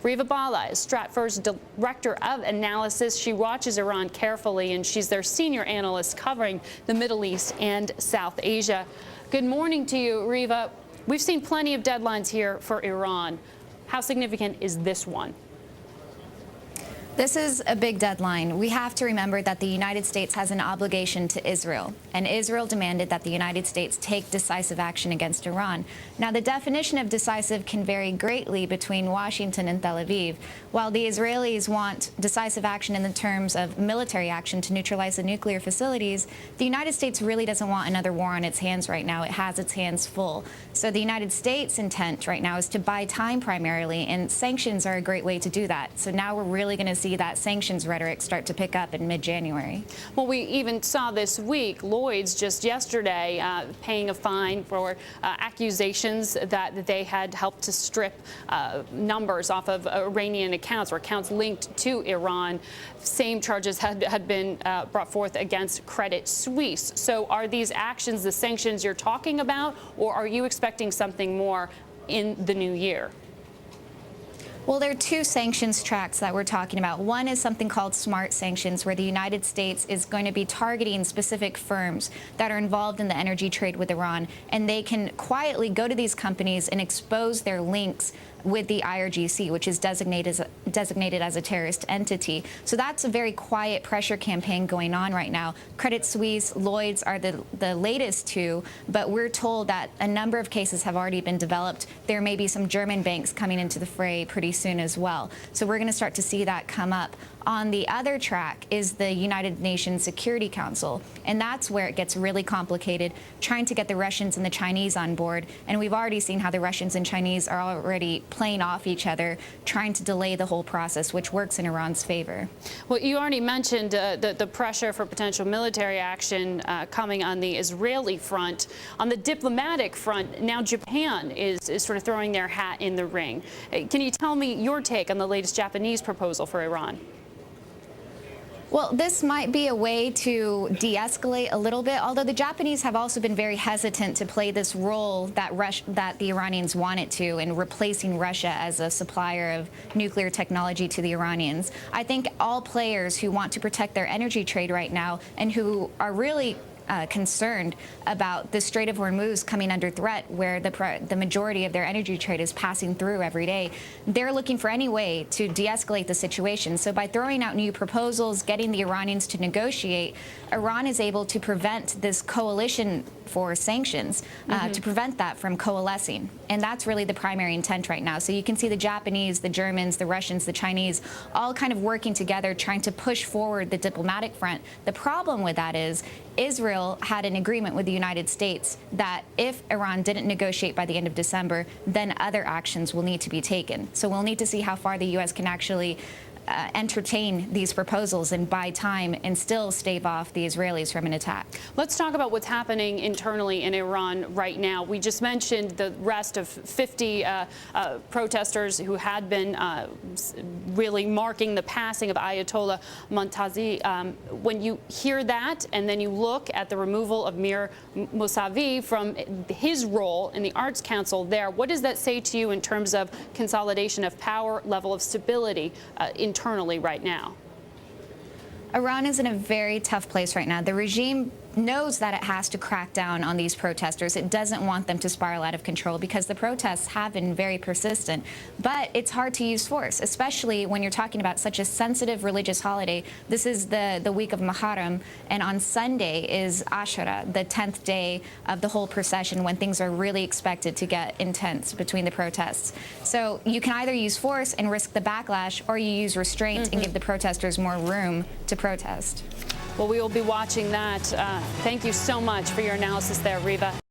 Reva Bhalla is Stratfor's director of analysis. She watches Iran carefully, and she's their senior analyst covering the Middle East and South Asia. Good morning to you, Reva. We've seen plenty of deadlines here for Iran. How significant is this one? This is a big deadline. We have to remember that the United States has an obligation to Israel, and Israel demanded that the United States take decisive action against Iran. Now, the definition of decisive can vary greatly between Washington and Tel Aviv. While the Israelis want decisive action in the terms of military action to neutralize the nuclear facilities, the United States really doesn't want another war on its hands right now. It has its hands full. So the United States' intent right now is to buy time primarily, and sanctions are a great way to do that. So now we're really going to see that sanctions rhetoric start to pick up in mid-January. Well, we even saw this week, Lloyd's just yesterday paying a fine for accusations that they had helped to strip numbers off of Iranian accounts or accounts linked to Iran. Same charges had been brought forth against Credit Suisse. So are these actions the sanctions you're talking about, or are you expecting something more in the new year? Well, there are two sanctions tracks that we're talking about. One is something called smart sanctions, where the United States is going to be targeting specific firms that are involved in the energy trade with Iran, and they can quietly go to these companies and expose their links with the IRGC, which is designated as a terrorist entity. So that's a very quiet pressure campaign going on right now. Credit Suisse, Lloyd's are the latest two, but we're told that a number of cases have already been developed. There may be some German banks coming into the fray pretty soon as well. So we're going to start to see that come up. On the other track is the United Nations Security Council, and that's where it gets really complicated, trying to get the Russians and the Chinese on board. And we've already seen how the Russians and Chinese are already playing off each other, trying to delay the whole process, which works in Iran's favor. Well, you already mentioned the pressure for potential military action coming on the Israeli front. On the diplomatic front, now Japan is sort of throwing their hat in the ring. Can you tell me your take on the latest Japanese proposal for Iran? Well, this might be a way to de-escalate a little bit, although the Japanese have also been very hesitant to play this role that the Iranians want it to in replacing Russia as a supplier of nuclear technology to the Iranians. I think all players who want to protect their energy trade right now and who are really concerned about the Strait of Hormuz coming under threat, where the majority of their energy trade is passing through every day, they're looking for any way to de-escalate the situation. So by throwing out new proposals, getting the Iranians to negotiate, Iran is able to prevent this coalition for sanctions, to prevent that from coalescing. And that's really the primary intent right now. So you can see the Japanese, the Germans, the Russians, the Chinese, all kind of working together, trying to push forward the diplomatic front. The problem with that is Israel had an agreement with the United States that if Iran didn't negotiate by the end of December, then other actions will need to be taken. So we'll need to see how far the U.S. can actually entertain these proposals and buy time and still stave off the Israelis from an attack. Let's talk about what's happening internally in Iran right now. We just mentioned the arrest of 50 protesters who had been really marking the passing of Ayatollah Montazeri. When you hear that and then you look at the removal of Mir Mousavi from his role in the Arts Council there, what does that say to you in terms of consolidation of power, level of stability internally right now? Iran is in a very tough place right now. The regime knows that it has to crack down on these protesters. It doesn't want them to spiral out of control because the protests have been very persistent. But it's hard to use force, especially when you're talking about such a sensitive religious holiday. This is the week of Muharram, and on Sunday is Ashura, the 10th day of the whole procession, when things are really expected to get intense between the protests. So you can either use force and risk the backlash, or you use restraint and give the protesters more room to protest. Well, we will be watching that. Thank you so much for your analysis there, Reva.